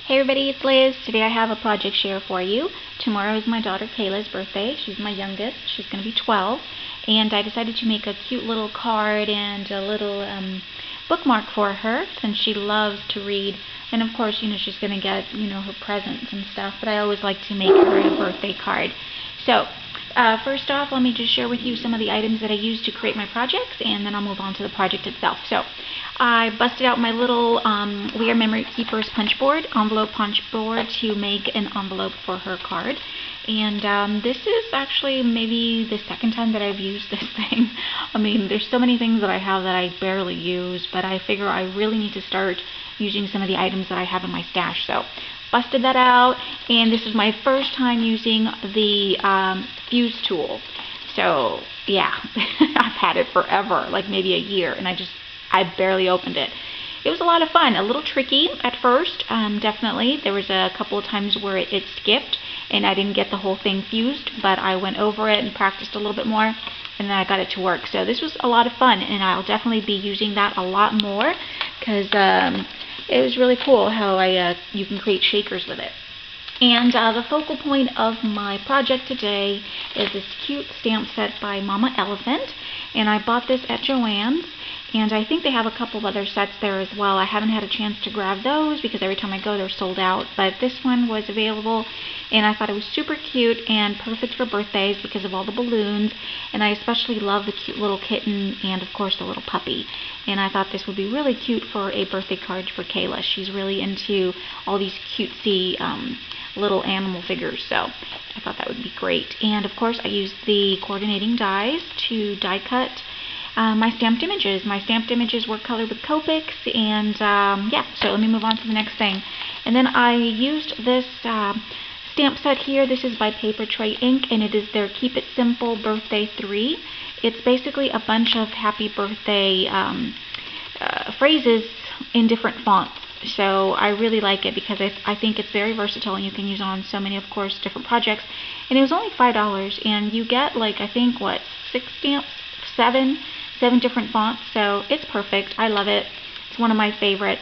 Hey everybody, it's Liz. Today I have a project share for you. Tomorrow is my daughter Kayla's birthday. She's my youngest. She's going to be 12. And I decided to make a cute little card and a little bookmark for her since she loves to read. And of course, she's going to get, her presents and stuff. But I always like to make her a birthday card. So, first off, let me just share with you some of the items that I used to create my projects, and then I'll move on to the project itself. So, I busted out my little We Are Memory Keepers punch board, envelope punch board, to make an envelope for her card. And this is actually maybe the second time that I've used this thing. I mean, there's so many things that I have that I barely use, but I figure I really need to start using some of the items that I have in my stash. So, busted that out, and this is my first time using the fuse tool. So yeah, I've had it forever, like maybe a year, and I barely opened it. It was a lot of fun, a little tricky at first, definitely. There was a couple of times where it skipped and I didn't get the whole thing fused, but I went over it and practiced a little bit more, and then I got it to work. So this was a lot of fun, and I'll definitely be using that a lot more because it was really cool how you can create shakers with it. And the focal point of my project today is this cute stamp set by Mama Elephant, and I bought this at Joann's, and I think they have a couple of other sets there as well. I haven't had a chance to grab those because every time I go they're sold out, but this one was available, and I thought it was super cute and perfect for birthdays because of all the balloons, and I especially love the cute little kitten and of course the little puppy, and I thought this would be really cute for a birthday card for Kayla. She's really into all these cutesy little animal figures, so I thought that would be great. And of course I used the coordinating dies to die cut my stamped images. My stamped images were colored with Copics, and yeah, so let me move on to the next thing. And then I used this stamp set here. This is by Paper Tray Ink, and it is their Keep It Simple Birthday 3. It's basically a bunch of happy birthday phrases in different fonts. So I really like it because I think it's very versatile, and you can use it on so many, of course, different projects. And it was only $5, and you get like, I think, what, 6 stamps? 7 different fonts, so it's perfect. I love it. It's one of my favorites.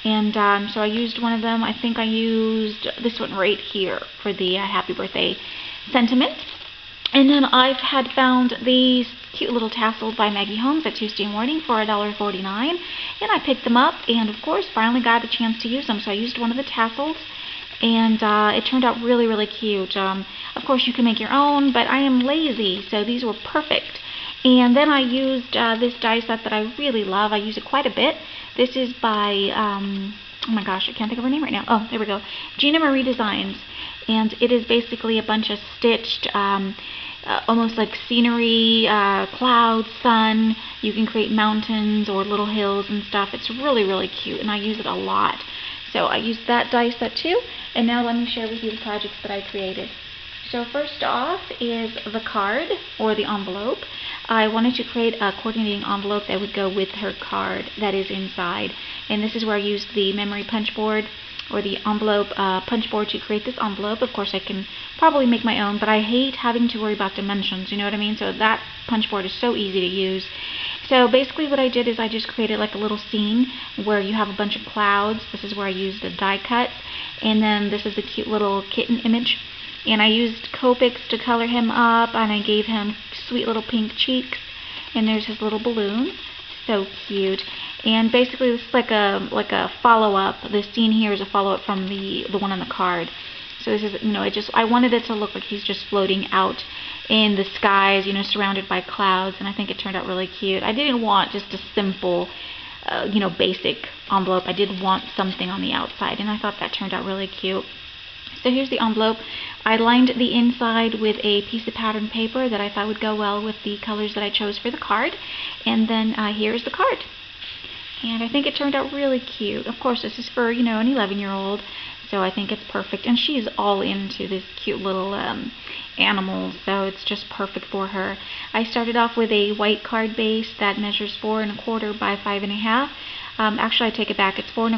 And so I used one of them. I think I used this one right here for the happy birthday sentiment. And then I've had found these cute little tassels by Maggie Holmes at Tuesday Morning for $1.49, and I picked them up, and of course finally got a chance to use them. So I used one of the tassels, and it turned out really, really cute. Of course you can make your own, but I am lazy, so these were perfect. And then I used this die set that I really love. I use it quite a bit. This is by, oh my gosh, I can't think of her name right now. Oh, there we go. Gina Marie Designs. And it is basically a bunch of stitched, almost like scenery, clouds, sun. You can create mountains or little hills and stuff. It's really, really cute, and I use it a lot. So I used that die set too. And now let me share with you the projects that I created. So first off is the card, or the envelope. I wanted to create a coordinating envelope that would go with her card that is inside. And this is where I used the memory punch board, or the envelope punch board, to create this envelope. Of course I can probably make my own, but I hate having to worry about dimensions, you know what I mean? So that punch board is so easy to use. So basically what I did is I just created like a little scene where you have a bunch of clouds. This is where I used the die cut, and then this is a cute little kitten image. And I used Copics to color him up, and I gave him sweet little pink cheeks. And there's his little balloon. So cute. And basically this is like a follow-up. This scene here is a follow-up from the one on the card. So this is, I wanted it to look like he's just floating out in the skies, surrounded by clouds, and I think it turned out really cute. I didn't want just a simple, basic envelope. I did want something on the outside, and I thought that turned out really cute. So here's the envelope. I lined the inside with a piece of pattern paper that I thought would go well with the colors that I chose for the card. And then here's the card. And I think it turned out really cute. Of course, this is for, an 11-year-old, so I think it's perfect. And she's all into this cute little animals, so it's just perfect for her. I started off with a white card base that measures 4 1/4 by 5 1/2. Actually, I take it back. It's 4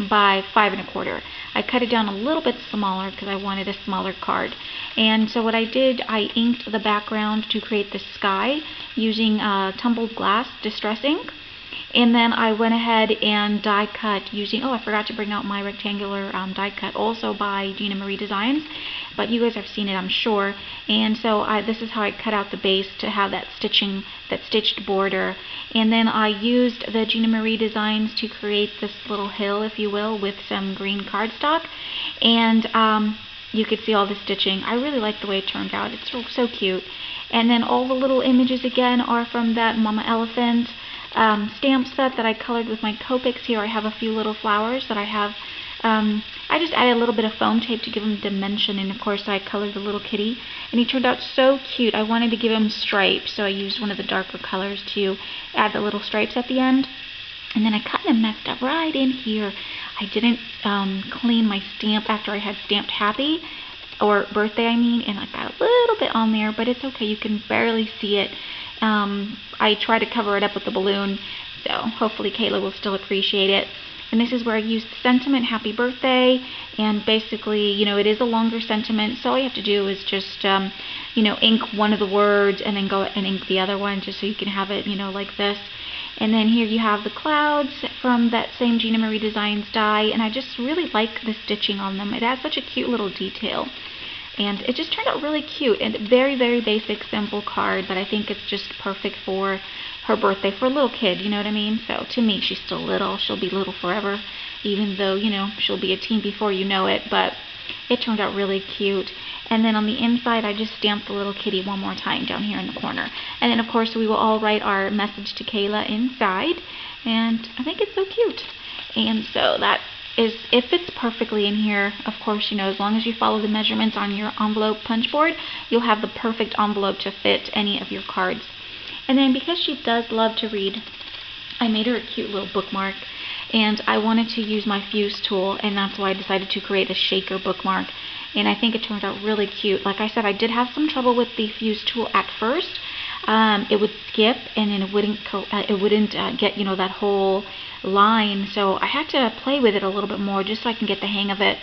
by 5 1/4. I cut it down a little bit smaller because I wanted a smaller card. And so what I did, I inked the background to create the sky using tumbled glass distress ink. And then I went ahead and die cut using, oh, I forgot to bring out my rectangular die cut, also by Gina Marie Designs, but you guys have seen it, I'm sure. And so this is how I cut out the base to have that stitching, that stitched border. And then I used the Gina Marie Designs to create this little hill, if you will, with some green cardstock. And you could see all the stitching. I really like the way it turned out. It's so cute. And then all the little images again are from that Mama Elephant stamp set that I colored with my Copics. Here I have a few little flowers that I have. I just added a little bit of foam tape to give him dimension, and of course I colored the little kitty, and he turned out so cute. I wanted to give him stripes, so I used one of the darker colors to add the little stripes at the end. And then I kind of messed up right in here. I didn't clean my stamp after I had stamped happy, or birthday I mean, and I got a little bit on there, but it's okay, you can barely see it. I try to cover it up with the balloon, so hopefully Kayla will still appreciate it. And this is where I used the sentiment, happy birthday, and basically, you know, it is a longer sentiment, so all you have to do is just, you know, ink one of the words and then go and ink the other one, just so you can have it, you know, like this. And then here you have the clouds from that same Gina Marie Designs die, and I just really like the stitching on them. It adds such a cute little detail. And it just turned out really cute, and very, very basic, simple card, but I think it's just perfect for her birthday, for a little kid, you know what I mean? So to me, she's still little. She'll be little forever, even though, you know, she'll be a teen before you know it, but it turned out really cute. And then on the inside, I just stamped the little kitty one more time down here in the corner. And then, of course, we will all write our message to Kayla inside, and I think it's so cute. And so that is, it fits perfectly in here. Of course, you know, as long as you follow the measurements on your envelope punch board, you'll have the perfect envelope to fit any of your cards. And then because she does love to read, I made her a cute little bookmark, and I wanted to use my fuse tool, and that's why I decided to create a shaker bookmark. And I think it turned out really cute. Like I said, I did have some trouble with the fuse tool at first. It would skip, and then it wouldn't get, you know, that whole line. So I had to play with it a little bit more just so I can get the hang of it.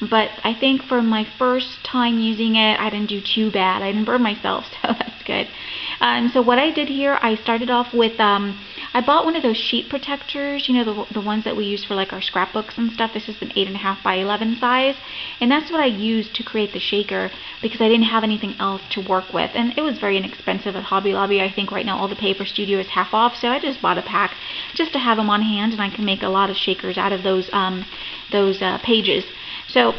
But I think for my first time using it, I didn't do too bad. I didn't burn myself, so that's good. So what I did here, I started off with, I bought one of those sheet protectors, you know, the ones that we use for like our scrapbooks and stuff. This is an 8.5 by 11 size, and that's what I used to create the shaker because I didn't have anything else to work with, and it was very inexpensive at Hobby Lobby. I think right now all the Paper Studio is half off, so I just bought a pack just to have them on hand, and I can make a lot of shakers out of those pages. So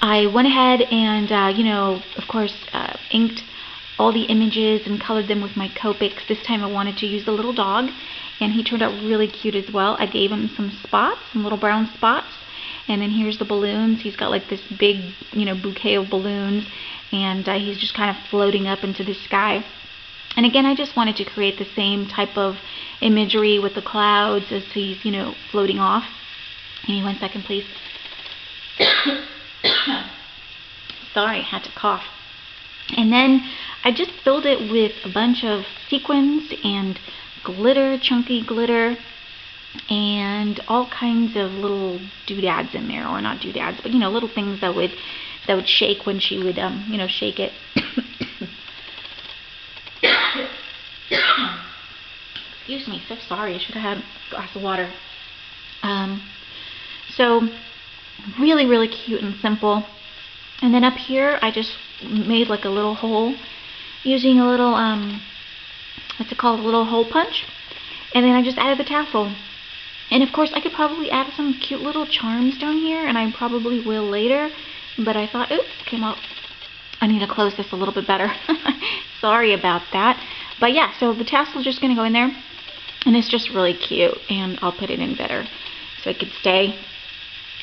I went ahead and, you know, of course, inked all the images and colored them with my Copics. This time I wanted to use the little dog, and he turned out really cute as well. I gave him some spots, some little brown spots, and then here's the balloons. He's got like this big, you know, bouquet of balloons, and he's just kind of floating up into the sky. And again, I just wanted to create the same type of imagery with the clouds as he's, you know, floating off. Give me 1 second, please. Sorry, I had to cough. And then I just filled it with a bunch of sequins and glitter, chunky glitter, and all kinds of little doodads in there, or not doodads, but, you know, little things that would shake when she would, you know, shake it. Excuse me, so sorry. I should have had a glass of water. So really, really cute and simple. And then up here, I just made like a little hole using a little, what's it called, a little hole punch. And then I just added the tassel. And of course, I could probably add some cute little charms down here, and I probably will later. But I thought, oops, came out. I need to close this a little bit better. Sorry about that. But yeah, so the tassel is just going to go in there. And it's just really cute. And I'll put it in better so it could stay.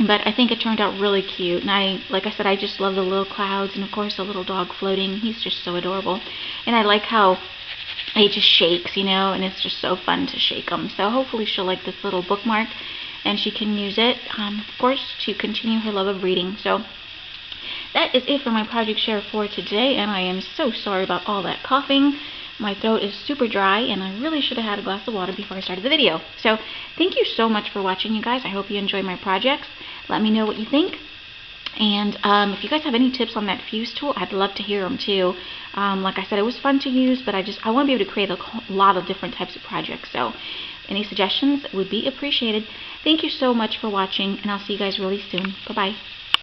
But I think it turned out really cute, and like I said, I just love the little clouds, and of course the little dog floating. He's just so adorable, and I like how he just shakes, you know, and it's just so fun to shake him. So hopefully she'll like this little bookmark, and she can use it, of course, to continue her love of reading. So that is it for my project share for today, and I am so sorry about all that coughing. My throat is super dry, and I really should have had a glass of water before I started the video. So thank you so much for watching, you guys. I hope you enjoy my projects. Let me know what you think. And if you guys have any tips on that fuse tool, I'd love to hear them too. Like I said, it was fun to use, but I want to be able to create a lot of different types of projects. So any suggestions would be appreciated. Thank you so much for watching, and I'll see you guys really soon. Bye-bye.